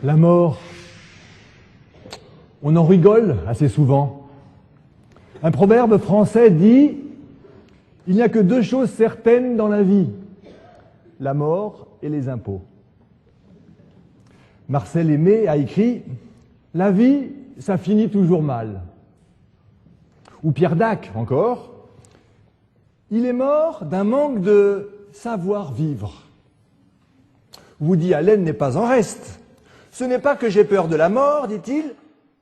La mort, on en rigole assez souvent. Un proverbe français dit « Il n'y a que deux choses certaines dans la vie, la mort et les impôts ». Marcel Aimé a écrit « La vie, ça finit toujours mal ». Ou Pierre Dac, encore « Il est mort d'un manque de savoir-vivre ». Woody Allen n'est pas en reste. Ce n'est pas que j'ai peur de la mort, dit-il,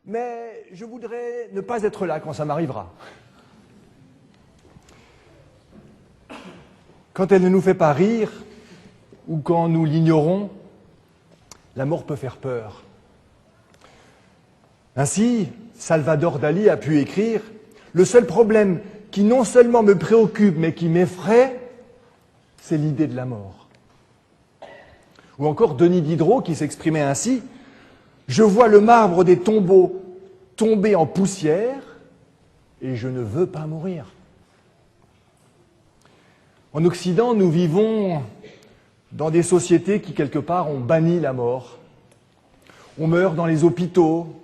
mais je voudrais ne pas être là quand ça m'arrivera. Quand elle ne nous fait pas rire, ou quand nous l'ignorons, la mort peut faire peur. Ainsi, Salvador Dali a pu écrire « Le seul problème qui non seulement me préoccupe, mais qui m'effraie, c'est l'idée de la mort. » Ou encore Denis Diderot qui s'exprimait ainsi « Je vois le marbre des tombeaux tomber en poussière et je ne veux pas mourir. » En Occident, nous vivons dans des sociétés qui, quelque part, ont banni la mort. On meurt dans les hôpitaux,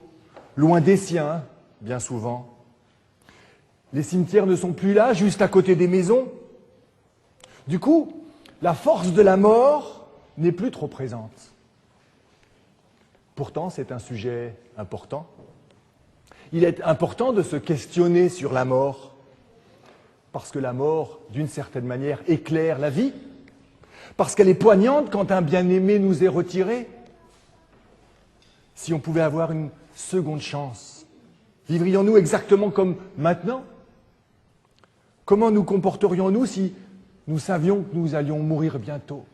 loin des siens, bien souvent. Les cimetières ne sont plus là, juste à côté des maisons. Du coup, la force de la mort n'est plus trop présente. Pourtant, c'est un sujet important. Il est important de se questionner sur la mort, parce que la mort, d'une certaine manière, éclaire la vie, parce qu'elle est poignante quand un bien-aimé nous est retiré. Si on pouvait avoir une seconde chance, vivrions-nous exactement comme maintenant? Comment nous comporterions-nous si nous savions que nous allions mourir bientôt?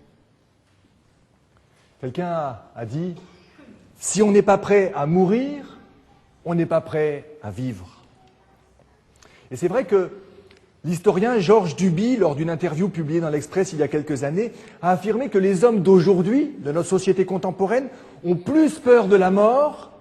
Quelqu'un a dit « Si on n'est pas prêt à mourir, on n'est pas prêt à vivre. » Et c'est vrai que l'historien Georges Duby, lors d'une interview publiée dans l'Express il y a quelques années, a affirmé que les hommes d'aujourd'hui, de notre société contemporaine, ont plus peur de la mort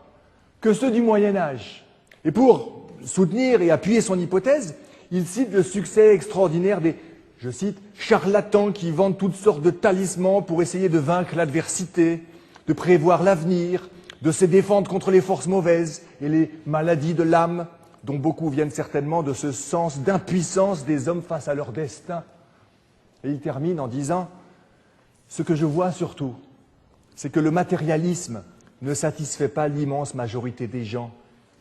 que ceux du Moyen-Âge. Et pour soutenir et appuyer son hypothèse, il cite le succès extraordinaire des, je cite, « charlatans qui vendent toutes sortes de talismans pour essayer de vaincre l'adversité, de prévoir l'avenir, de se défendre contre les forces mauvaises et les maladies de l'âme, dont beaucoup viennent certainement de ce sens d'impuissance des hommes face à leur destin. » Et il termine en disant « Ce que je vois surtout, c'est que le matérialisme ne satisfait pas l'immense majorité des gens.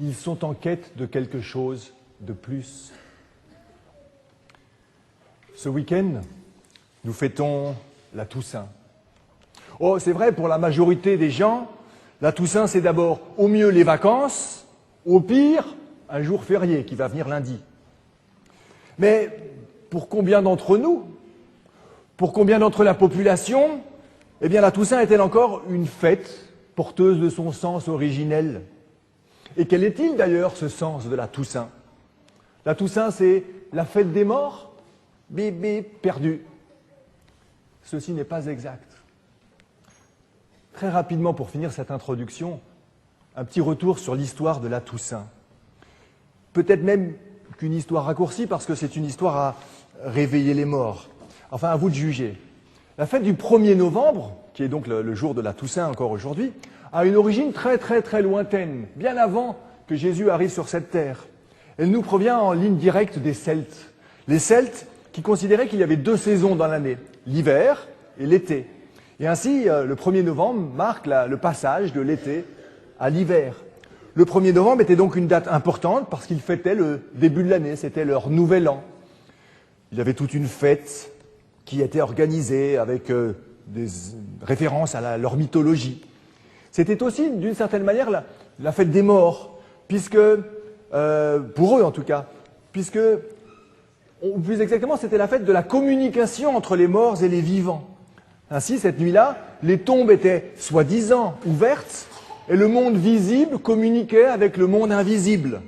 Ils sont en quête de quelque chose de plus. » Ce week-end, nous fêtons la Toussaint. Oh, c'est vrai, pour la majorité des gens, la Toussaint, c'est d'abord au mieux les vacances, au pire, un jour férié qui va venir lundi. Mais pour combien d'entre nous, pour combien d'entre la population, eh bien la Toussaint est-elle encore une fête porteuse de son sens originel? Et quel est-il d'ailleurs ce sens de la Toussaint? La Toussaint, c'est la fête des morts? Bip, bip, perdu. Ceci n'est pas exact. Très rapidement, pour finir cette introduction, un petit retour sur l'histoire de la Toussaint. Peut-être même qu'une histoire raccourcie, parce que c'est une histoire à réveiller les morts. Enfin, à vous de juger. La fête du 1er novembre, qui est donc le jour de la Toussaint encore aujourd'hui, a une origine très très très lointaine, bien avant que Jésus arrive sur cette terre. Elle nous provient en ligne directe des Celtes. Les Celtes qui considéraient qu'il y avait deux saisons dans l'année, l'hiver et l'été. Et ainsi, le 1er novembre marque le passage de l'été à l'hiver. Le 1er novembre était donc une date importante parce qu'ils fêtaient le début de l'année, c'était leur nouvel an. Il y avait toute une fête qui était organisée avec des références à leur mythologie. C'était aussi, d'une certaine manière, la fête des morts, puisque, pour eux en tout cas, puisque, ou plus exactement, c'était la fête de la communication entre les morts et les vivants. Ainsi, cette nuit-là, les tombes étaient soi-disant ouvertes et le monde visible communiquait avec le monde invisible.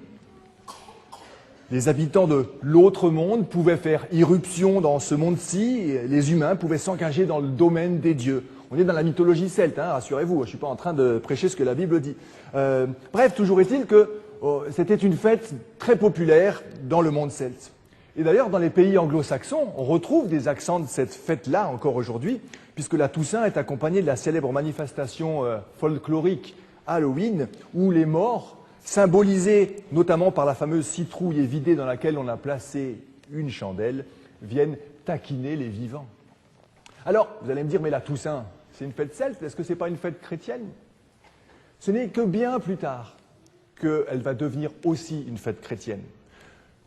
Les habitants de l'autre monde pouvaient faire irruption dans ce monde-ci et les humains pouvaient s'engager dans le domaine des dieux. On est dans la mythologie celte, hein, rassurez-vous, je ne suis pas en train de prêcher ce que la Bible dit. Bref, toujours est-il que c'était une fête très populaire dans le monde celte. Et d'ailleurs, dans les pays anglo-saxons, on retrouve des accents de cette fête-là encore aujourd'hui, puisque la Toussaint est accompagnée de la célèbre manifestation folklorique Halloween, où les morts, symbolisés notamment par la fameuse citrouille évidée dans laquelle on a placé une chandelle, viennent taquiner les vivants. Alors, vous allez me dire, mais la Toussaint, c'est une fête celte, est-ce que ce n'est pas une fête chrétienne? Ce n'est que bien plus tard qu'elle va devenir aussi une fête chrétienne.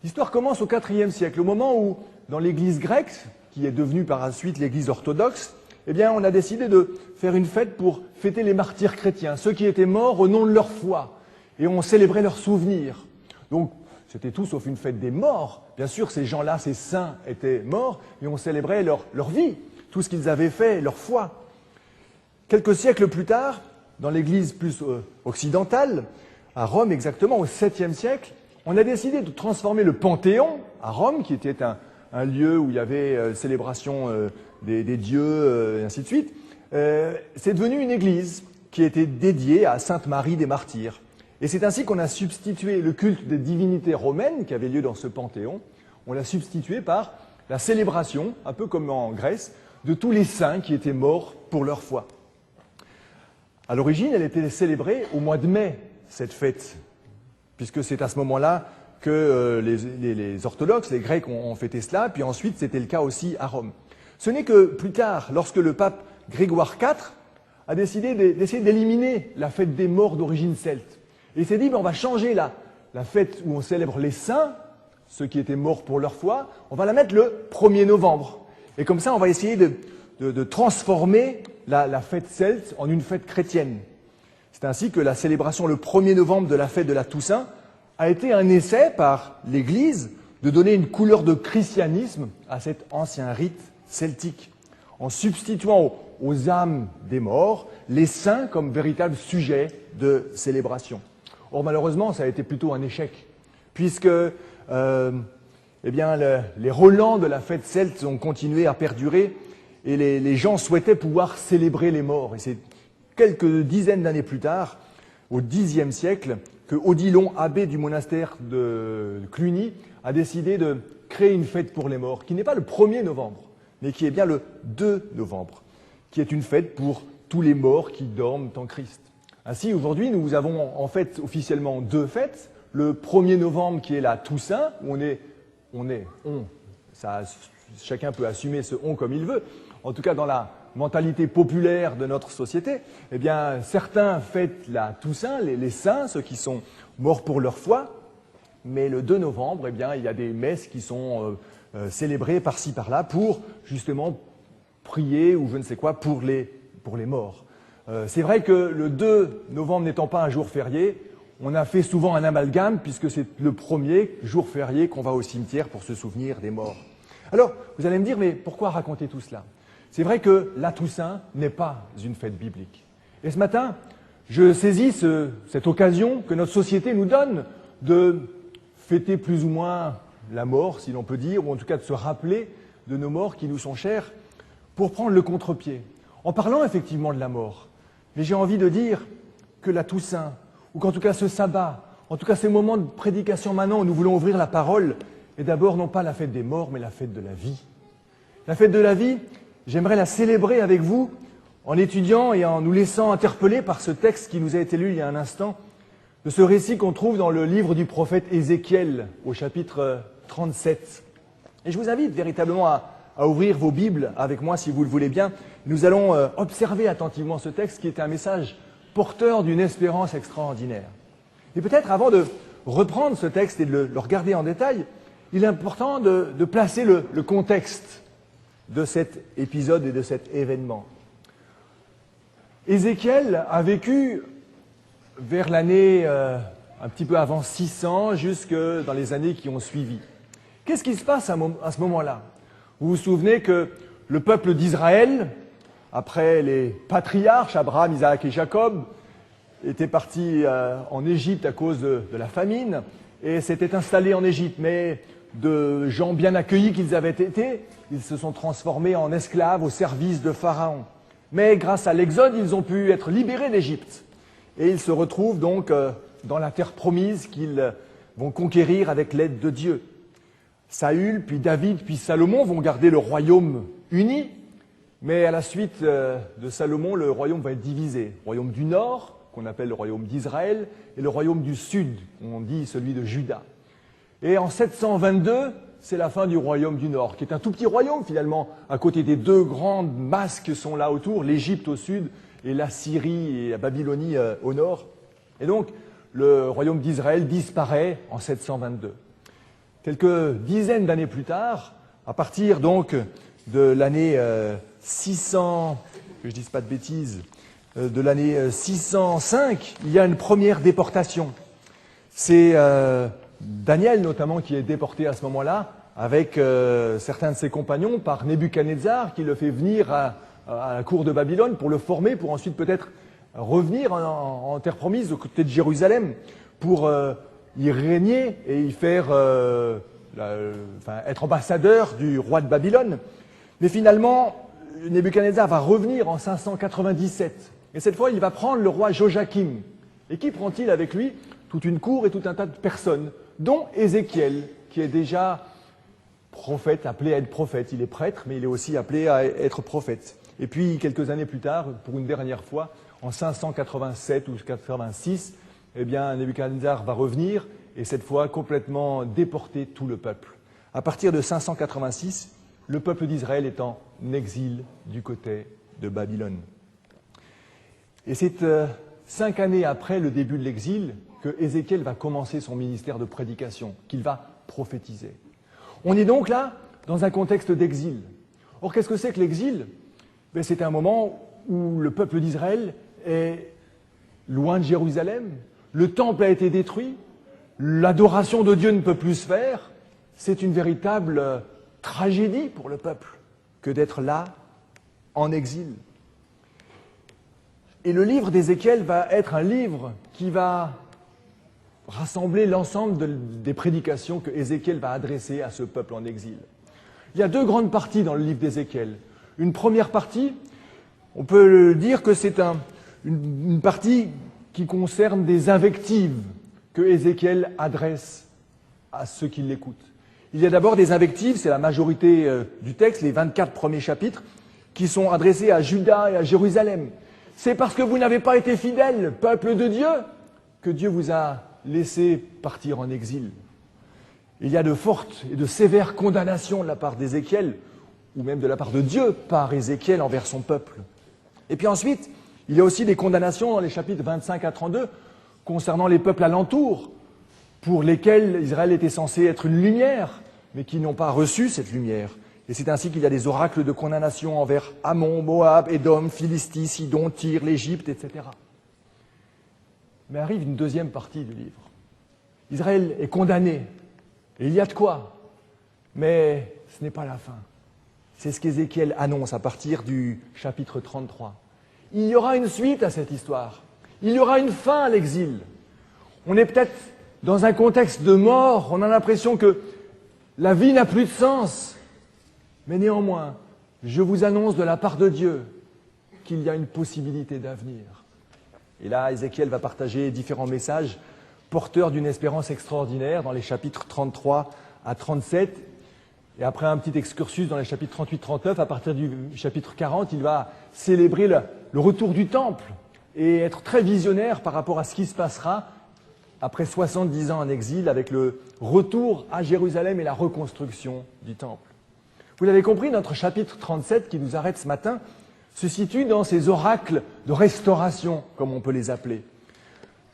L'histoire commence au IVe siècle, au moment où, dans l'Église grecque, qui est devenue par la suite l'Église orthodoxe, eh bien, on a décidé de faire une fête pour fêter les martyrs chrétiens, ceux qui étaient morts au nom de leur foi, et on célébrait leurs souvenirs. Donc, c'était tout sauf une fête des morts. Bien sûr, ces gens-là, ces saints, étaient morts, et on célébrait leur vie, tout ce qu'ils avaient fait, leur foi. Quelques siècles plus tard, dans l'Église plus occidentale, à Rome exactement, au 7e siècle, on a décidé de transformer le Panthéon, à Rome, qui était un lieu où il y avait célébration des dieux, et ainsi de suite. C'est devenu une église qui était dédiée à Sainte Marie des Martyrs. Et c'est ainsi qu'on a substitué le culte des divinités romaines qui avait lieu dans ce Panthéon, on l'a substitué par la célébration, un peu comme en Grèce, de tous les saints qui étaient morts pour leur foi. À l'origine, elle était célébrée au mois de mai, cette fête, puisque c'est à ce moment-là que les orthodoxes, les Grecs ont fêté cela, puis ensuite c'était le cas aussi à Rome. Ce n'est que plus tard, lorsque le pape Grégoire IV a décidé d'essayer d'éliminer la fête des morts d'origine celte. Et il s'est dit, on va changer la fête où on célèbre les saints, ceux qui étaient morts pour leur foi, on va la mettre le 1er novembre. Et comme ça, on va essayer de transformer la fête celte en une fête chrétienne. C'est ainsi que la célébration le 1er novembre de la fête de la Toussaint a été un essai par l'Église de donner une couleur de christianisme à cet ancien rite celtique, en substituant aux âmes des morts les saints comme véritable sujet de célébration. Or, malheureusement, ça a été plutôt un échec, puisque les relents de la fête celte ont continué à perdurer et les gens souhaitaient pouvoir célébrer les morts. Et c'est quelques dizaines d'années plus tard, au Xe siècle, que Odilon, abbé du monastère de Cluny, a décidé de créer une fête pour les morts, qui n'est pas le 1er novembre, mais qui est bien le 2 novembre, qui est une fête pour tous les morts qui dorment en Christ. Ainsi, aujourd'hui, nous avons en fait officiellement deux fêtes. Le 1er novembre, qui est la Toussaint, où chacun peut assumer ce « on » comme il veut. En tout cas, dans la mentalité populaire de notre société, eh bien, certains fêtent la Toussaint, les saints, ceux qui sont morts pour leur foi, mais le 2 novembre, eh bien, il y a des messes qui sont célébrées par-ci, par-là, pour justement prier ou je ne sais quoi pour les morts. C'est vrai que le 2 novembre n'étant pas un jour férié, on a fait souvent un amalgame puisque c'est le premier jour férié qu'on va au cimetière pour se souvenir des morts. Alors, vous allez me dire, mais pourquoi raconter tout cela? C'est vrai que la Toussaint n'est pas une fête biblique. Et ce matin, je saisis cette occasion que notre société nous donne de fêter plus ou moins la mort, si l'on peut dire, ou en tout cas de se rappeler de nos morts qui nous sont chers, pour prendre le contre-pied. En parlant effectivement de la mort, mais j'ai envie de dire que la Toussaint, ou qu'en tout cas ce sabbat, en tout cas ces moments de prédication maintenant où nous voulons ouvrir la parole, est d'abord non pas la fête des morts, mais la fête de la vie. La fête de la vie, j'aimerais la célébrer avec vous en étudiant et en nous laissant interpeller par ce texte qui nous a été lu il y a un instant, de ce récit qu'on trouve dans le livre du prophète Ézéchiel, au chapitre 37. Et je vous invite véritablement à ouvrir vos Bibles avec moi, si vous le voulez bien. Nous allons observer attentivement ce texte qui est un message porteur d'une espérance extraordinaire. Et peut-être avant de reprendre ce texte et de le regarder en détail, il est important de placer le contexte de cet épisode et de cet événement. Ézéchiel a vécu vers l'année un petit peu avant 600, jusque dans les années qui ont suivi. Qu'est-ce qui se passe à ce moment-là? Vous vous souvenez que le peuple d'Israël, après les patriarches, Abraham, Isaac et Jacob, était parti en Égypte à cause de la famine et s'était installé en Égypte. Mais de gens bien accueillis qu'ils avaient été, ils se sont transformés en esclaves au service de Pharaon. Mais grâce à l'Exode, ils ont pu être libérés d'Égypte. Et ils se retrouvent donc dans la terre promise qu'ils vont conquérir avec l'aide de Dieu. Saül, puis David, puis Salomon vont garder le royaume uni, mais à la suite de Salomon, le royaume va être divisé. Le royaume du nord, qu'on appelle le royaume d'Israël, et le royaume du sud, on dit celui de Juda. Et en 722, c'est la fin du royaume du nord, qui est un tout petit royaume finalement, à côté des deux grandes masses qui sont là autour, l'Égypte au sud et la Syrie et la Babylonie au nord. Et donc, le royaume d'Israël disparaît en 722. Quelques dizaines d'années plus tard, à partir donc de l'année 600, que je dise pas de bêtises, de l'année 605, il y a une première déportation. C'est Daniel notamment qui est déporté à ce moment-là, avec certains de ses compagnons par Nebuchadnezzar, qui le fait venir à la cour de Babylone pour le former, pour ensuite peut-être revenir en terre promise, aux côtés de Jérusalem, pour y régner et y faire être ambassadeur du roi de Babylone. Mais finalement, Nebuchadnezzar va revenir en 597. Et cette fois, il va prendre le roi Joachim. Et qui prend-il avec lui? Toute une cour et tout un tas de personnes, dont Ézéchiel, qui est déjà prophète, appelé à être prophète. Il est prêtre, mais il est aussi appelé à être prophète. Et puis, quelques années plus tard, pour une dernière fois, en 587 ou 86, eh bien, Nebuchadnezzar va revenir et cette fois complètement déporter tout le peuple. À partir de 586, le peuple d'Israël est en exil du côté de Babylone. Et c'est 5 années après le début de l'exil que Ézéchiel va commencer son ministère de prédication, qu'il va prophétiser. On est donc là dans un contexte d'exil. Or, qu'est-ce que c'est que l'exil? C'est un moment où le peuple d'Israël est loin de Jérusalem, le temple a été détruit, l'adoration de Dieu ne peut plus se faire. C'est une véritable tragédie pour le peuple que d'être là en exil. Et le livre d'Ézéchiel va être un livre qui va rassembler l'ensemble des prédications que Ézéchiel va adresser à ce peuple en exil. Il y a 2 grandes parties dans le livre d'Ézéchiel. Une première partie, on peut dire que c'est une partie qui concerne des invectives que Ézéchiel adresse à ceux qui l'écoutent. Il y a d'abord des invectives, c'est la majorité du texte, les 24 premiers chapitres, qui sont adressés à Juda et à Jérusalem. C'est parce que vous n'avez pas été fidèles, peuple de Dieu, que Dieu vous a laissé partir en exil. Il y a de fortes et de sévères condamnations de la part d'Ézéchiel, ou même de la part de Dieu par Ézéchiel envers son peuple. Et puis ensuite, il y a aussi des condamnations dans les chapitres 25 à 32 concernant les peuples alentours, pour lesquels Israël était censé être une lumière, mais qui n'ont pas reçu cette lumière. Et c'est ainsi qu'il y a des oracles de condamnation envers Ammon, Moab, Édom, Philistie, Sidon, Tyr, l'Égypte, etc. Mais arrive une deuxième partie du livre. Israël est condamné, et il y a de quoi, mais ce n'est pas la fin. C'est ce qu'Ézéchiel annonce à partir du chapitre 33. Il y aura une suite à cette histoire. Il y aura une fin à l'exil. On est peut-être dans un contexte de mort, on a l'impression que la vie n'a plus de sens. Mais néanmoins, je vous annonce de la part de Dieu qu'il y a une possibilité d'avenir. Et là, Ézéchiel va partager différents messages porteurs d'une espérance extraordinaire dans les chapitres 33 à 37. Et après un petit excursus dans les chapitres 38-39, à partir du chapitre 40, il va célébrer le retour du temple et être très visionnaire par rapport à ce qui se passera après 70 ans en exil avec le retour à Jérusalem et la reconstruction du temple. Vous l'avez compris, notre chapitre 37 qui nous arrête ce matin se situe dans ces oracles de restauration, comme on peut les appeler.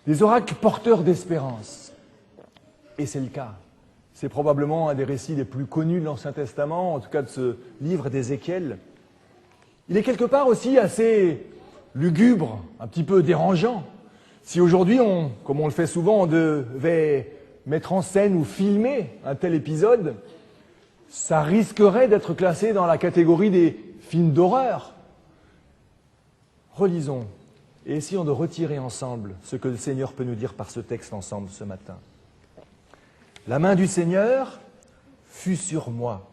Des oracles porteurs d'espérance. Et c'est le cas. C'est probablement un des récits les plus connus de l'Ancien Testament, en tout cas de ce livre d'Ézéchiel. Il est quelque part aussi assez lugubre, un petit peu dérangeant. Si aujourd'hui, comme on le fait souvent, on devait mettre en scène ou filmer un tel épisode, ça risquerait d'être classé dans la catégorie des films d'horreur. Relisons et essayons de retirer ensemble ce que le Seigneur peut nous dire par ce texte ensemble ce matin. La main du Seigneur fut sur moi.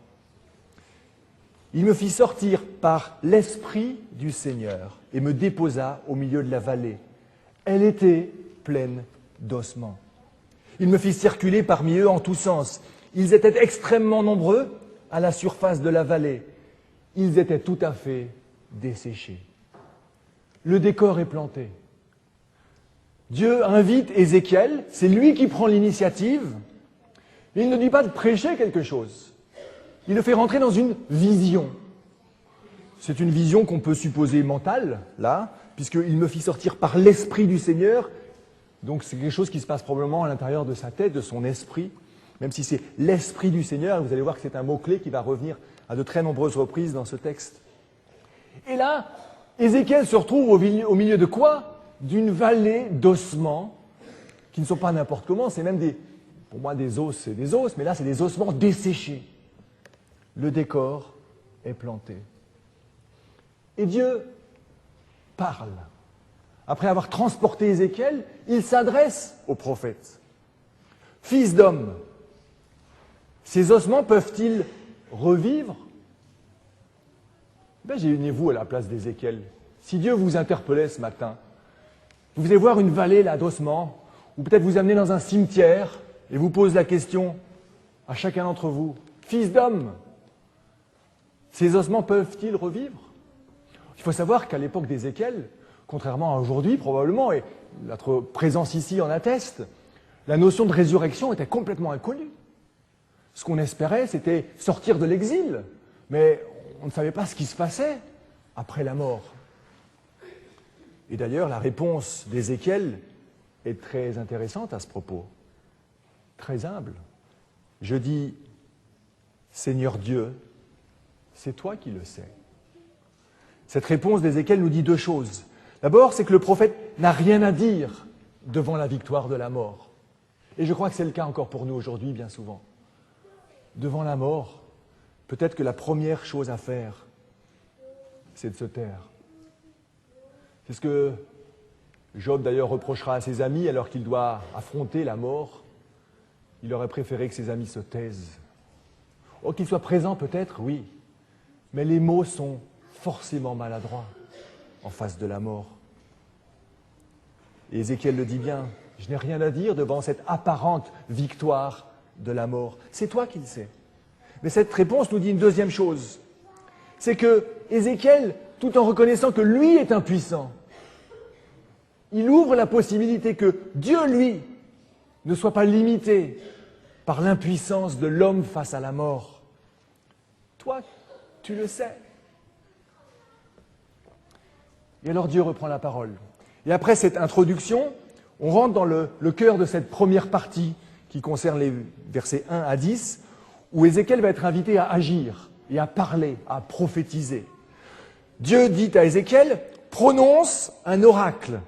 Il me fit sortir par l'Esprit du Seigneur et me déposa au milieu de la vallée. Elle était pleine d'ossements. Il me fit circuler parmi eux en tous sens. Ils étaient extrêmement nombreux à la surface de la vallée. Ils étaient tout à fait desséchés. Le décor est planté. Dieu invite Ézéchiel, c'est lui qui prend l'initiative, mais il ne dit pas de prêcher quelque chose. Il le fait rentrer dans une vision. C'est une vision qu'on peut supposer mentale, là, puisqu'il me fit sortir par l'Esprit du Seigneur. Donc c'est quelque chose qui se passe probablement à l'intérieur de sa tête, de son esprit, même si c'est l'Esprit du Seigneur. Vous allez voir que c'est un mot-clé qui va revenir à de très nombreuses reprises dans ce texte. Et là, Ézéchiel se retrouve au milieu de quoi? D'une vallée d'ossements, qui ne sont pas n'importe comment, c'est même pour moi des os, c'est des os, mais là c'est des ossements desséchés. Le décor est planté. Et Dieu parle. Après avoir transporté Ézéchiel, il s'adresse au prophète. Fils d'homme, ces ossements peuvent-ils revivre? Imaginez-vous à la place d'Ézéchiel. Si Dieu vous interpellait ce matin, vous allez voir une vallée là d'ossements, ou peut-être vous amener dans un cimetière et vous pose la question à chacun d'entre vous, fils d'homme, ces ossements peuvent-ils revivre? Il faut savoir qu'à l'époque d'Ézéchiel, contrairement à aujourd'hui probablement, et notre présence ici en atteste, la notion de résurrection était complètement inconnue. Ce qu'on espérait, c'était sortir de l'exil, mais on ne savait pas ce qui se passait après la mort. Et d'ailleurs, la réponse d'Ézéchiel est très intéressante à ce propos, très humble. Je dis, Seigneur Dieu, c'est toi qui le sais. Cette réponse d'Ézéchiel nous dit deux choses. D'abord, c'est que le prophète n'a rien à dire devant la victoire de la mort. Et je crois que c'est le cas encore pour nous aujourd'hui, bien souvent. Devant la mort, peut-être que la première chose à faire, c'est de se taire. C'est ce que Job d'ailleurs reprochera à ses amis alors qu'il doit affronter la mort. Il aurait préféré que ses amis se taisent. Oh, qu'ils soient présents peut-être, oui, mais les mots sont forcément maladroits en face de la mort. Et Ézéchiel le dit bien, je n'ai rien à dire devant cette apparente victoire de la mort. C'est toi qui le sais. Mais cette réponse nous dit une deuxième chose. C'est que Ézéchiel, tout en reconnaissant que lui est impuissant, il ouvre la possibilité que Dieu, lui, ne soit pas limité par l'impuissance de l'homme face à la mort. Toi, tu le sais. Et alors Dieu reprend la parole. Et après cette introduction, on rentre dans le cœur de cette première partie qui concerne les versets 1 à 10, où Ézéchiel va être invité à agir et à parler, à prophétiser. Dieu dit à Ézéchiel, prononce un oracle.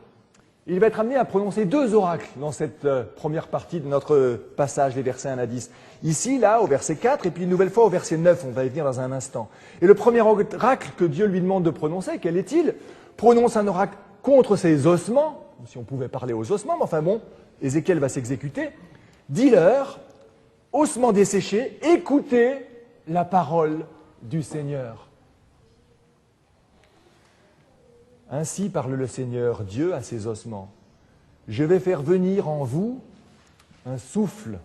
Il va être amené à prononcer deux oracles dans cette première partie de notre passage, les versets 1 à 10. Ici, là, au verset 4, et puis une nouvelle fois au verset 9, on va y venir dans un instant. Et le premier oracle que Dieu lui demande de prononcer, quel est-il? Prononce un oracle contre ses ossements, si on pouvait parler aux ossements, mais enfin bon, Ézéchiel va s'exécuter. Dis-leur, ossements desséchés, écoutez la parole du Seigneur. Ainsi parle le Seigneur Dieu à ses ossements. Je vais faire venir en vous un souffle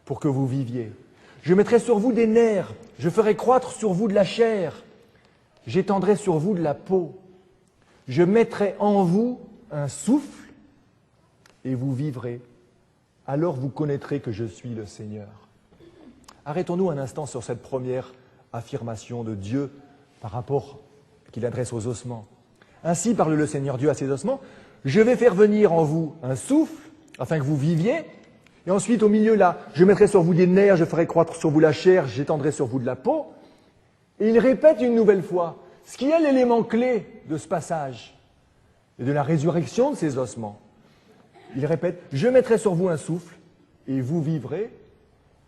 pour que vous viviez. Je mettrai sur vous des nerfs, je ferai croître sur vous de la chair, j'étendrai sur vous de la peau. Je mettrai en vous un souffle et vous vivrez. Alors vous connaîtrez que je suis le Seigneur. Arrêtons-nous un instant sur cette première affirmation de Dieu par rapport qu'il adresse aux ossements. Ainsi parle le Seigneur Dieu à ses ossements. Je vais faire venir en vous un souffle afin que vous viviez. Et ensuite, au milieu là, je mettrai sur vous des nerfs, je ferai croître sur vous la chair, j'étendrai sur vous de la peau. Et il répète une nouvelle fois ce qui est l'élément clé de ce passage et de la résurrection de ces ossements. Il répète, je mettrai sur vous un souffle et vous vivrez.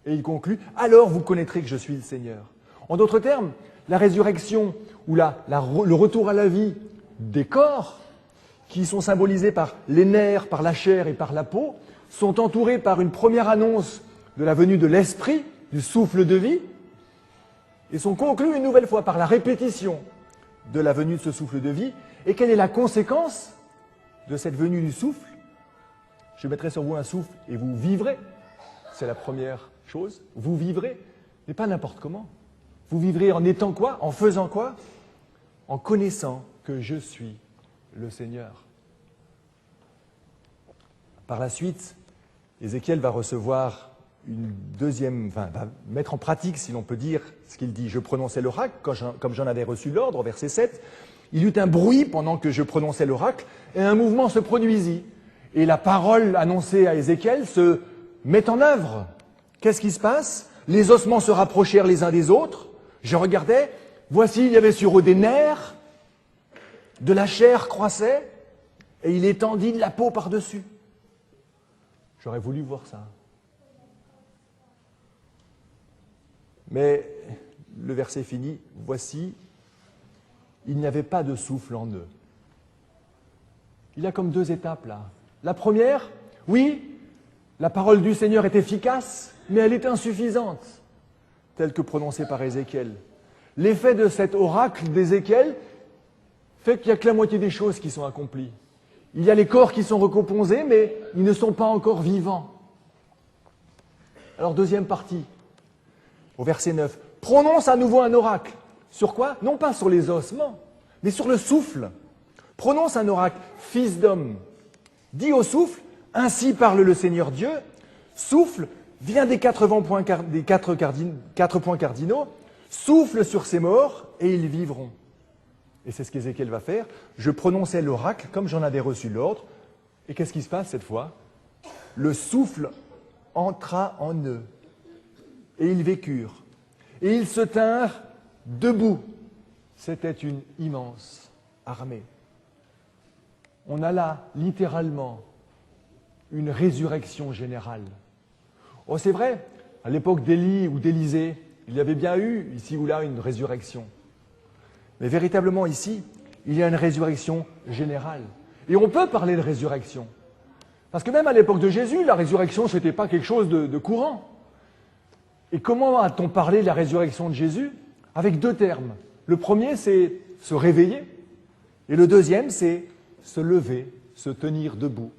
Et il conclut, alors vous connaîtrez que je suis le Seigneur. En d'autres termes, la résurrection ou le retour à la vie des corps, qui sont symbolisés par les nerfs, par la chair et par la peau, sont entourés par une première annonce de la venue de l'Esprit, du souffle de vie, et sont conclus une nouvelle fois par la répétition de la venue de ce souffle de vie. Et quelle est la conséquence de cette venue du souffle? Je mettrai sur vous un souffle et vous vivrez. c'est la première chose. Vous vivrez, mais pas n'importe comment. Vous vivrez en étant quoi? En faisant quoi? En connaissant que je suis le Seigneur. Par la suite, Ézéchiel va recevoir va mettre en pratique, si l'on peut dire, ce qu'il dit. Je prononçais l'oracle, comme j'en avais reçu l'ordre, au verset 7. Il y eut un bruit pendant que je prononçais l'oracle, et un mouvement se produisit. Et la parole annoncée à Ézéchiel se met en œuvre. Qu'est-ce qui se passe? Les ossements se rapprochèrent les uns des autres. Je regardais, voici, il y avait sur eux des nerfs, de la chair croissait, et il étendit de la peau par-dessus. J'aurais voulu voir ça. Mais le verset finit, voici, il n'y avait pas de souffle en eux. Il y a comme deux étapes là. La première, oui, la parole du Seigneur est efficace, mais elle est insuffisante, telle que prononcée par Ézéchiel. L'effet de cet oracle d'Ézéchiel fait qu'il n'y a que la moitié des choses qui sont accomplies. Il y a les corps qui sont recomposés, mais ils ne sont pas encore vivants. Alors, deuxième partie, au verset 9. Prononce à nouveau un oracle. Sur quoi? Non pas sur les ossements, mais sur le souffle. Prononce un oracle, fils d'homme. Dis au souffle, ainsi parle le Seigneur Dieu. Souffle, vient des quatre points cardinaux, souffle sur ces morts et ils vivront. Et c'est ce qu'Ézéchiel va faire. Je prononçais l'oracle comme j'en avais reçu l'ordre. Et qu'est-ce qui se passe cette fois? Le souffle entra en eux. Et ils vécurent. Et ils se tinrent debout. C'était une immense armée. On a là, littéralement, une résurrection générale. Oh, c'est vrai, à l'époque d'Élie ou d'Élisée, il y avait bien eu, ici ou là, une résurrection. Mais véritablement, ici, il y a une résurrection générale. Et on peut parler de résurrection. Parce que même à l'époque de Jésus, la résurrection, ce n'était pas quelque chose de courant. Et comment a-t-on parlé de la résurrection de Jésus? Avec deux termes. Le premier, c'est se réveiller. Et le deuxième, c'est se lever, se tenir debout.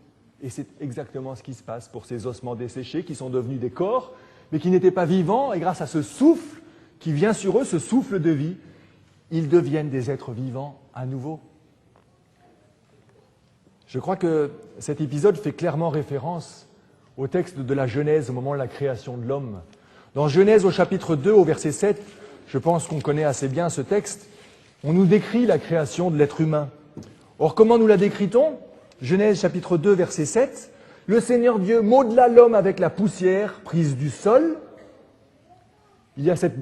Et c'est exactement ce qui se passe pour ces ossements desséchés qui sont devenus des corps, mais qui n'étaient pas vivants. Et grâce à ce souffle qui vient sur eux, ce souffle de vie, ils deviennent des êtres vivants à nouveau. Je crois que cet épisode fait clairement référence au texte de la Genèse au moment de la création de l'homme. Dans Genèse au chapitre 2, au verset 7, je pense qu'on connaît assez bien ce texte, on nous décrit la création de l'être humain. Or, comment nous la décrit-on? Genèse chapitre 2, verset 7, « Le Seigneur Dieu modela l'homme avec la poussière prise du sol. » Il y a cette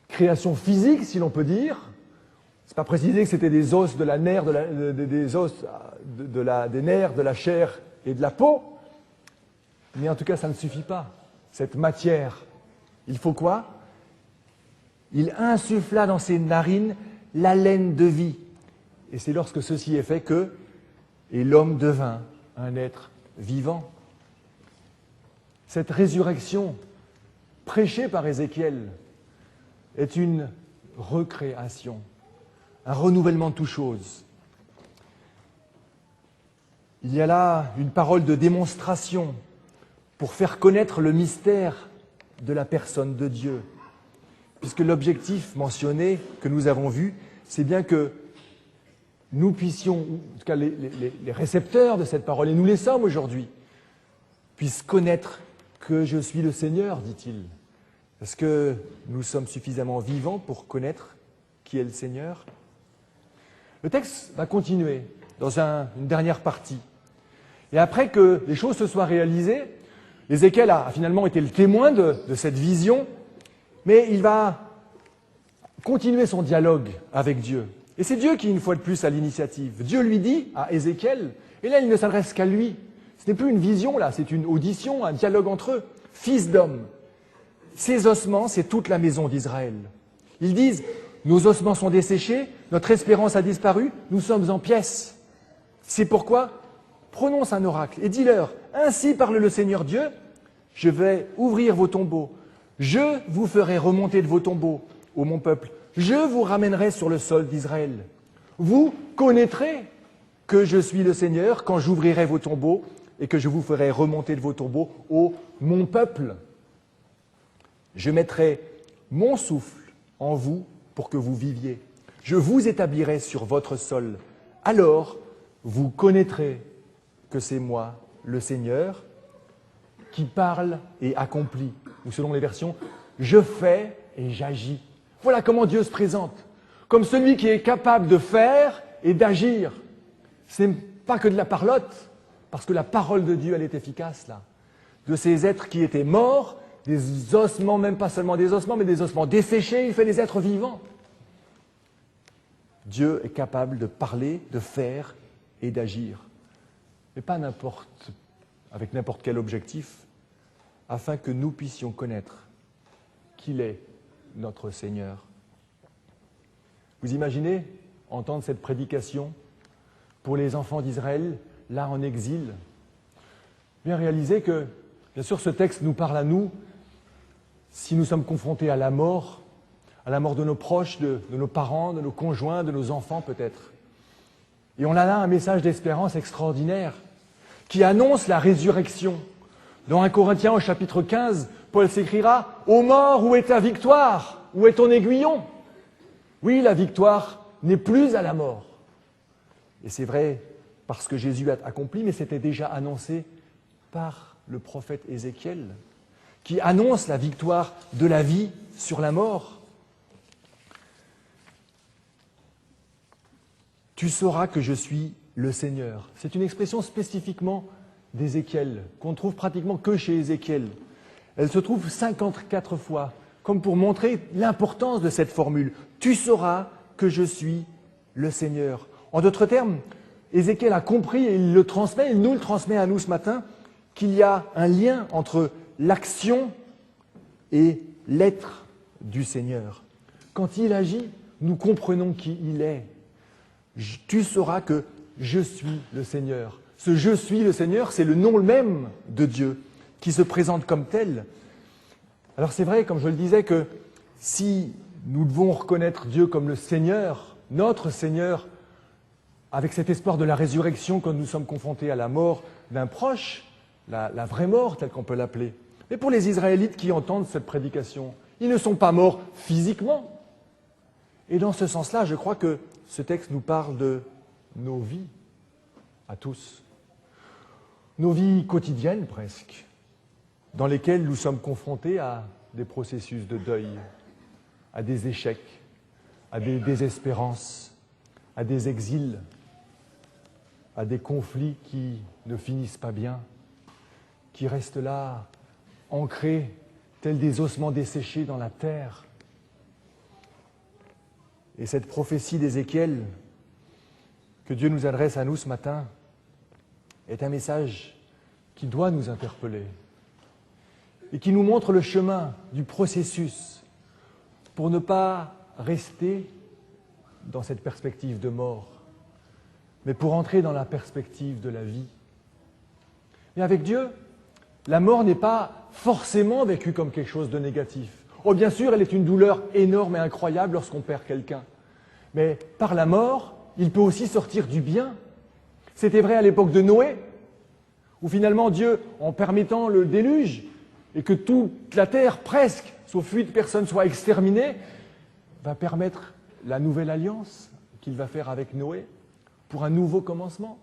création physique, si l'on peut dire. Ce n'est pas précisé que c'était des os, de la nerf, des nerfs, de la chair et de la peau. Mais en tout cas, ça ne suffit pas. Cette matière, il faut quoi? Il insuffla dans ses narines l'haleine de vie. Et c'est lorsque ceci est fait que, et l'homme devint un être vivant. Cette résurrection prêchée par Ézéchiel est une recréation, un renouvellement de toutes choses. Il y a là une parole de démonstration pour faire connaître le mystère de la personne de Dieu. Puisque l'objectif mentionné, que nous avons vu, c'est bien que nous puissions, en tout cas les récepteurs de cette parole, et nous les sommes aujourd'hui, puissent connaître que je suis le Seigneur, dit-il. Est-ce que nous sommes suffisamment vivants pour connaître qui est le Seigneur? Le texte va continuer dans une dernière partie. Et après que les choses se soient réalisées, Ézéchiel a finalement été le témoin de cette vision, mais il va continuer son dialogue avec Dieu. Et c'est Dieu qui, une fois de plus, a l'initiative. Dieu lui dit à Ézéchiel, et là il ne s'adresse qu'à lui, ce n'est plus une vision là, c'est une audition, un dialogue entre eux. Fils d'homme, ces ossements, c'est toute la maison d'Israël. Ils disent, nos ossements sont desséchés, notre espérance a disparu, nous sommes en pièces. C'est pourquoi, prononce un oracle et dis-leur, ainsi parle le Seigneur Dieu, je vais ouvrir vos tombeaux, je vous ferai remonter de vos tombeaux, ô mon peuple, je vous ramènerai sur le sol d'Israël. Vous connaîtrez que je suis le Seigneur quand j'ouvrirai vos tombeaux et que je vous ferai remonter de vos tombeaux, ô mon peuple. Je mettrai mon souffle en vous pour que vous viviez. Je vous établirai sur votre sol. Alors, vous connaîtrez que c'est moi, le Seigneur, qui parle et accomplit. Ou selon les versions, je fais et j'agis. Voilà comment Dieu se présente, comme celui qui est capable de faire et d'agir. Ce n'est pas que de la parlotte, parce que la parole de Dieu, elle est efficace là. De ces êtres qui étaient morts, des ossements, même pas seulement des ossements, mais des ossements desséchés, il fait des êtres vivants. Dieu est capable de parler, de faire et d'agir. Mais pas avec n'importe quel objectif, afin que nous puissions connaître qu'il est notre Seigneur. Vous imaginez entendre cette prédication pour les enfants d'Israël, là en exil? Bien réaliser que, bien sûr, ce texte nous parle à nous, si nous sommes confrontés à la mort de nos proches, de nos parents, de nos conjoints, de nos enfants peut-être. Et on a là un message d'espérance extraordinaire qui annonce la résurrection. Dans 1 Corinthiens au chapitre 15, Paul s'écrira « Ô mort, où est ta victoire? Où est ton aiguillon ?» Oui, la victoire n'est plus à la mort. Et c'est vrai parce que Jésus a accompli, mais c'était déjà annoncé par le prophète Ézéchiel, qui annonce la victoire de la vie sur la mort. Tu sauras que je suis le Seigneur. C'est une expression spécifiquement d'Ézéchiel, qu'on trouve pratiquement que chez Ézéchiel. Elle se trouve 54 fois, comme pour montrer l'importance de cette formule. Tu sauras que je suis le Seigneur. En d'autres termes, Ézéchiel a compris et il le transmet, il nous le transmet à nous ce matin, qu'il y a un lien entre l'action et l'être du Seigneur. Quand il agit, nous comprenons qui il est. Tu sauras que je suis le Seigneur. Ce « je suis le Seigneur », c'est le nom même de Dieu, qui se présente comme tel. Alors c'est vrai, comme je le disais, que si nous devons reconnaître Dieu comme le Seigneur, notre Seigneur, avec cet espoir de la résurrection quand nous sommes confrontés à la mort d'un proche, la vraie mort telle qu'on peut l'appeler. Mais pour les Israélites qui entendent cette prédication, ils ne sont pas morts physiquement. Et dans ce sens-là, je crois que ce texte nous parle de nos vies, à tous. Nos vies quotidiennes presque, dans lesquelles nous sommes confrontés à des processus de deuil, à des échecs, à des désespérances, à des exils, à des conflits qui ne finissent pas bien, qui restent là, ancrés, tels des ossements desséchés dans la terre. Et cette prophétie d'Ézéchiel que Dieu nous adresse à nous ce matin est un message qui doit nous interpeller et qui nous montre le chemin du processus pour ne pas rester dans cette perspective de mort, mais pour entrer dans la perspective de la vie. Et avec Dieu, la mort n'est pas forcément vécue comme quelque chose de négatif. Oh, bien sûr, elle est une douleur énorme et incroyable lorsqu'on perd quelqu'un. Mais par la mort, il peut aussi sortir du bien. C'était vrai à l'époque de Noé, où finalement Dieu, en permettant le déluge, et que toute la terre, presque, sauf 8 personnes, soit exterminée, va permettre la nouvelle alliance qu'il va faire avec Noé pour un nouveau commencement.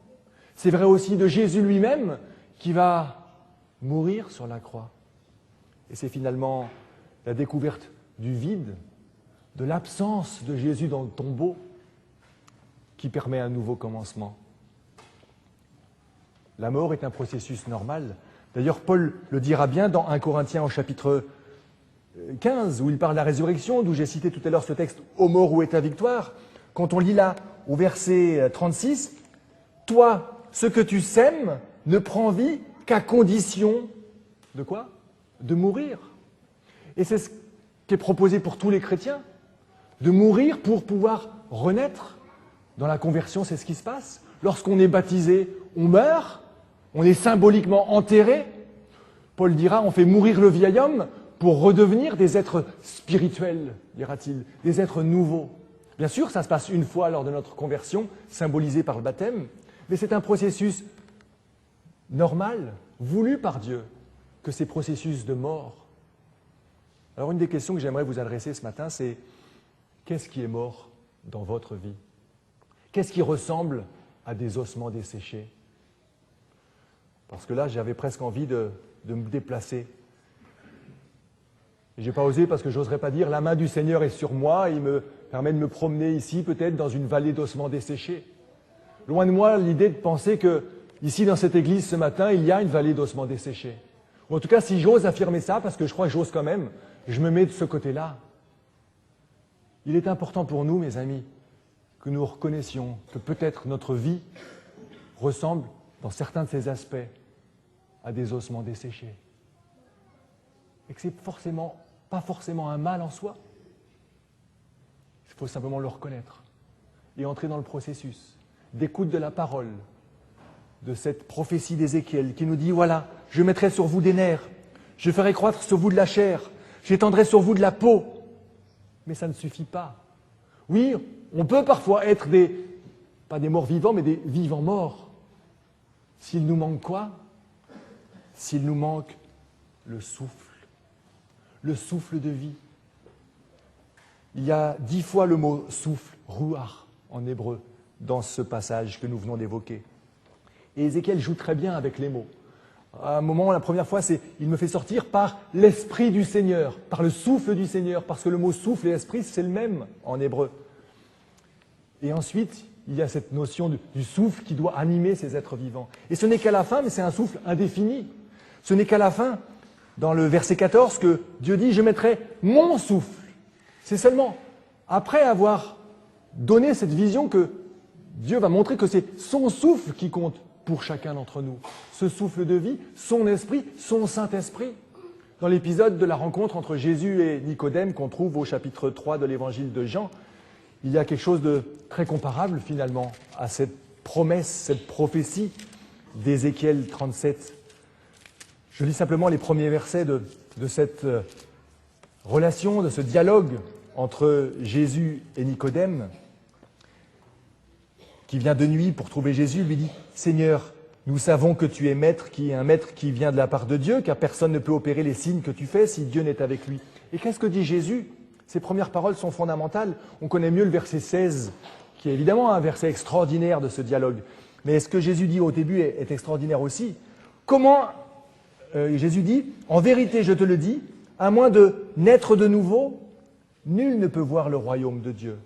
C'est vrai aussi de Jésus lui-même qui va mourir sur la croix. Et c'est finalement la découverte du vide, de l'absence de Jésus dans le tombeau qui permet un nouveau commencement. La mort est un processus normal. D'ailleurs, Paul le dira bien dans 1 Corinthiens au chapitre 15, où il parle de la résurrection, d'où j'ai cité tout à l'heure ce texte « Ô mort, où est ta victoire ?» Quand on lit là, au verset 36, « Toi, ce que tu sèmes, ne prend vie qu'à condition de quoi? De mourir. » Et c'est ce qui est proposé pour tous les chrétiens, de mourir pour pouvoir renaître. Dans la conversion, c'est ce qui se passe. Lorsqu'on est baptisé, on meurt, on est symboliquement enterré. Paul dira, on fait mourir le vieil homme pour redevenir des êtres spirituels, dira-t-il, des êtres nouveaux. Bien sûr, ça se passe une fois lors de notre conversion, symbolisé par le baptême, mais c'est un processus normal, voulu par Dieu, que ces processus de mort. Alors une des questions que j'aimerais vous adresser ce matin, c'est qu'est-ce qui est mort dans votre vie? Qu'est-ce qui ressemble à des ossements desséchés? Parce que là, j'avais presque envie de me déplacer. Je n'ai pas osé parce que je n'oserais pas dire « la main du Seigneur est sur moi » et il me permet de me promener ici, peut-être dans une vallée d'ossements desséchés. Loin de moi l'idée de penser que, ici dans cette église ce matin, il y a une vallée d'ossements desséchés. Ou en tout cas, si j'ose affirmer ça, parce que je crois que j'ose quand même, je me mets de ce côté-là. Il est important pour nous, mes amis, que nous reconnaissions que peut-être notre vie ressemble, dans certains de ses aspects, à des ossements desséchés. Et que c'est pas forcément un mal en soi. Il faut simplement le reconnaître et entrer dans le processus d'écoute de la parole, de cette prophétie d'Ézéchiel qui nous dit « Voilà, je mettrai sur vous des nerfs, je ferai croître sur vous de la chair, j'étendrai sur vous de la peau. » Mais ça ne suffit pas. Oui, on peut parfois être pas des morts vivants, mais des vivants morts. S'il nous manque quoi? S'il nous manque le souffle de vie. Il y a 10 fois le mot souffle, ruach, en hébreu, dans ce passage que nous venons d'évoquer. Et Ézéchiel joue très bien avec les mots. À un moment, la première fois, c'est « il me fait sortir par l'esprit du Seigneur », par le souffle du Seigneur, parce que le mot souffle et esprit, c'est le même en hébreu. Et ensuite, il y a cette notion du souffle qui doit animer ces êtres vivants. Et ce n'est qu'à la fin, mais c'est un souffle indéfini. Ce n'est qu'à la fin, dans le verset 14, que Dieu dit « je mettrai mon souffle ». C'est seulement après avoir donné cette vision que Dieu va montrer que c'est son souffle qui compte pour chacun d'entre nous. Ce souffle de vie, son esprit, son Saint-Esprit. Dans l'épisode de la rencontre entre Jésus et Nicodème qu'on trouve au chapitre 3 de l'évangile de Jean, il y a quelque chose de très comparable finalement à cette promesse, cette prophétie d'Ézéchiel 37. Je lis simplement les premiers versets de cette relation, de ce dialogue entre Jésus et Nicodème, qui vient de nuit pour trouver Jésus, lui dit « Seigneur, nous savons que tu es maître, qui est un maître qui vient de la part de Dieu, car personne ne peut opérer les signes que tu fais si Dieu n'est avec lui. » Et qu'est-ce que dit Jésus? Ces premières paroles sont fondamentales. On connaît mieux le verset 16, qui est évidemment un verset extraordinaire de ce dialogue. Mais ce que Jésus dit au début est extraordinaire aussi. Comment Jésus dit « En vérité, je te le dis, à moins de naître de nouveau, nul ne peut voir le royaume de Dieu. »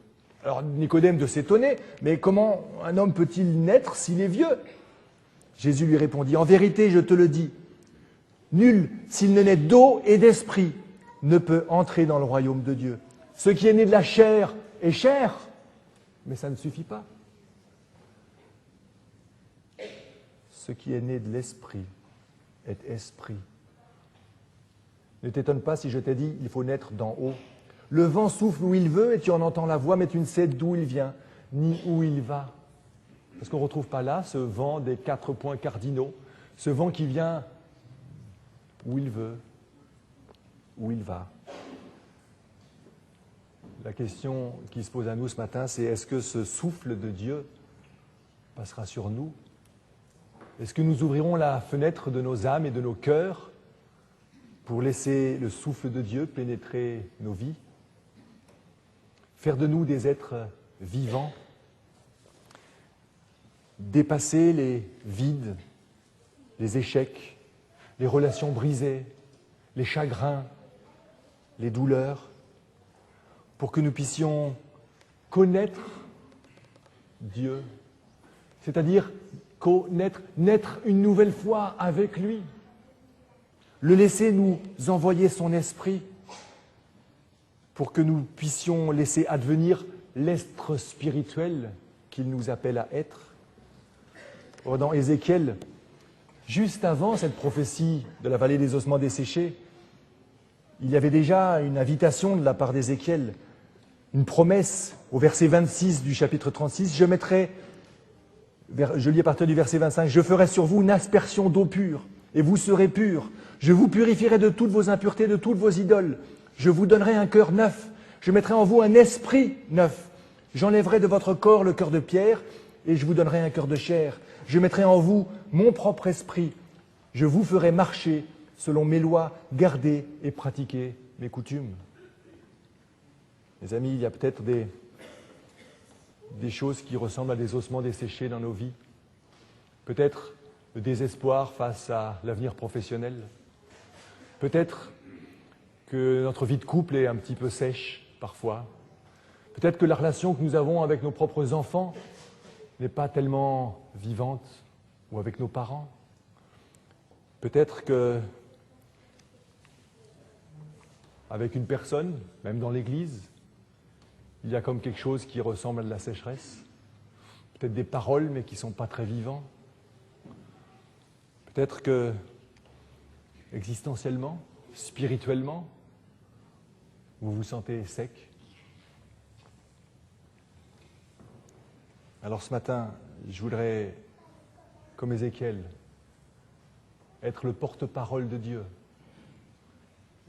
Alors Nicodème de s'étonner, mais comment un homme peut-il naître s'il est vieux? Jésus lui répondit, « En vérité, je te le dis, nul, s'il ne naît d'eau et d'esprit, ne peut entrer dans le royaume de Dieu. Ce qui est né de la chair est chair, mais ça ne suffit pas. Ce qui est né de l'esprit est esprit. Ne t'étonne pas si je t'ai dit, il faut naître d'en haut. Le vent souffle où il veut et tu en entends la voix, mais tu ne sais d'où il vient, ni où il va. » Est-ce qu'on ne retrouve pas là ce vent des 4 points cardinaux, ce vent qui vient où il veut, où il va? La question qui se pose à nous ce matin, c'est est-ce que ce souffle de Dieu passera sur nous? Est-ce que nous ouvrirons la fenêtre de nos âmes et de nos cœurs pour laisser le souffle de Dieu pénétrer nos vies? Faire de nous des êtres vivants, dépasser les vides, les échecs, les relations brisées, les chagrins, les douleurs, pour que nous puissions connaître Dieu, c'est-à-dire naître une nouvelle fois avec lui, le laisser nous envoyer son esprit, pour que nous puissions laisser advenir l'être spirituel qu'il nous appelle à être. Or, dans Ézéchiel, juste avant cette prophétie de la vallée des ossements desséchés, il y avait déjà une invitation de la part d'Ézéchiel, une promesse au verset 26 du chapitre 36, je lis à partir du verset 25, « Je ferai sur vous une aspersion d'eau pure, et vous serez purs. Je vous purifierai de toutes vos impuretés, de toutes vos idoles. Je vous donnerai un cœur neuf. Je mettrai en vous un esprit neuf. J'enlèverai de votre corps le cœur de pierre et je vous donnerai un cœur de chair. Je mettrai en vous mon propre esprit Je vous ferai marcher selon mes lois, garder et pratiquer mes coutumes. Mes amis, il y a peut-être des choses qui ressemblent à des ossements desséchés dans nos vies. Peut-être le désespoir face à l'avenir professionnel. Peut-être que notre vie de couple est un petit peu sèche parfois. Peut-être que la relation que nous avons avec nos propres enfants n'est pas tellement vivante, ou avec nos parents. Peut-être que avec une personne, même dans l'Église, il y a comme quelque chose qui ressemble à de la sécheresse. Peut-être des paroles, mais qui ne sont pas très vivants. Peut-être que, existentiellement, spirituellement, vous vous sentez sec. Alors ce matin, je voudrais, comme Ézéchiel, être le porte-parole de Dieu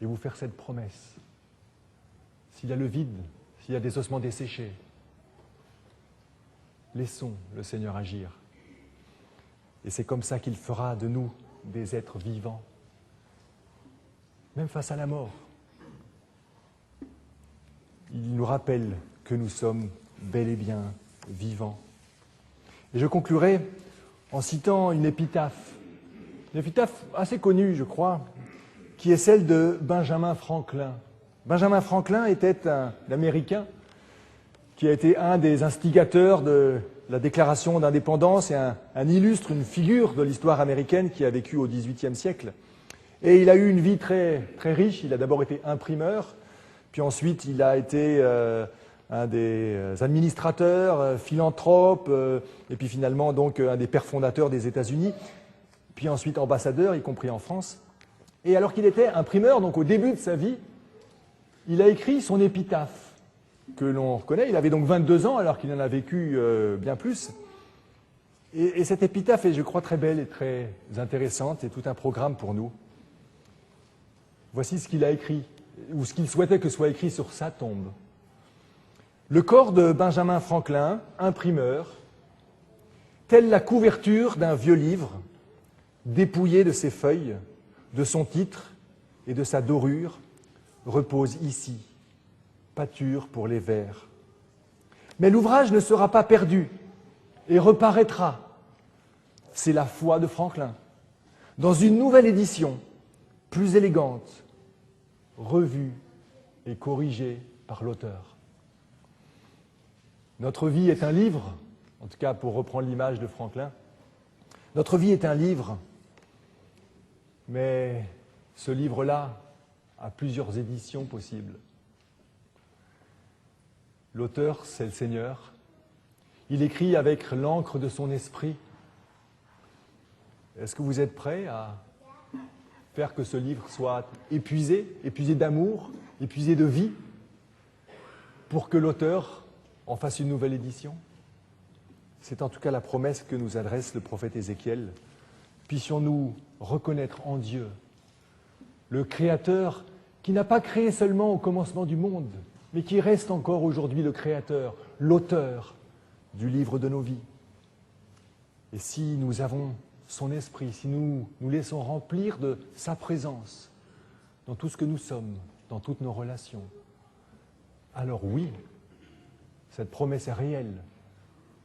et vous faire cette promesse. S'il y a le vide, s'il y a des ossements desséchés, laissons le Seigneur agir. Et c'est comme ça qu'il fera de nous des êtres vivants, même face à la mort. Il nous rappelle que nous sommes bel et bien vivants. Et je conclurai en citant une épitaphe assez connue, je crois, qui est celle de Benjamin Franklin. Benjamin Franklin était un Américain qui a été un des instigateurs de la déclaration d'indépendance et une figure de l'histoire américaine qui a vécu au XVIIIe siècle. Et il a eu une vie très, très riche. Il a d'abord été imprimeur, puis ensuite il a été un des administrateurs, philanthrope, et puis finalement donc un des pères fondateurs des États-Unis, puis ensuite ambassadeur, y compris en France. Et alors qu'il était imprimeur, donc au début de sa vie, il a écrit son épitaphe, que l'on reconnaît. Il avait donc 22 ans, alors qu'il en a vécu bien plus. Et cette épitaphe est, je crois, très belle et très intéressante, et tout un programme pour nous. Voici ce qu'il a écrit, ou ce qu'il souhaitait que soit écrit sur sa tombe. Le corps de Benjamin Franklin, imprimeur, telle la couverture d'un vieux livre, dépouillé de ses feuilles, de son titre et de sa dorure, repose ici, pâture pour les vers. Mais l'ouvrage ne sera pas perdu et reparaîtra. C'est la foi de Franklin, dans une nouvelle édition, plus élégante, revue et corrigée par l'auteur. Notre vie est un livre, en tout cas pour reprendre l'image de Franklin, notre vie est un livre, mais ce livre-là a plusieurs éditions possibles. L'auteur, c'est le Seigneur. Il écrit avec l'encre de son esprit. Est-ce que vous êtes prêts à faire que ce livre soit épuisé d'amour, épuisé de vie, pour que l'auteur en fasse une nouvelle édition? C'est en tout cas la promesse que nous adresse le prophète Ézéchiel. Puissions-nous reconnaître en Dieu le Créateur qui n'a pas créé seulement au commencement du monde, mais qui reste encore aujourd'hui le Créateur, l'auteur du livre de nos vies. Et si nous avons son esprit, si nous nous laissons remplir de sa présence dans tout ce que nous sommes, dans toutes nos relations, alors oui, cette promesse est réelle.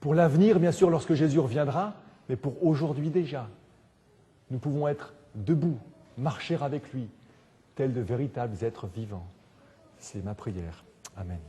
Pour l'avenir, bien sûr, lorsque Jésus reviendra, mais pour aujourd'hui déjà, nous pouvons être debout, marcher avec lui, tels de véritables êtres vivants. C'est ma prière. Amen.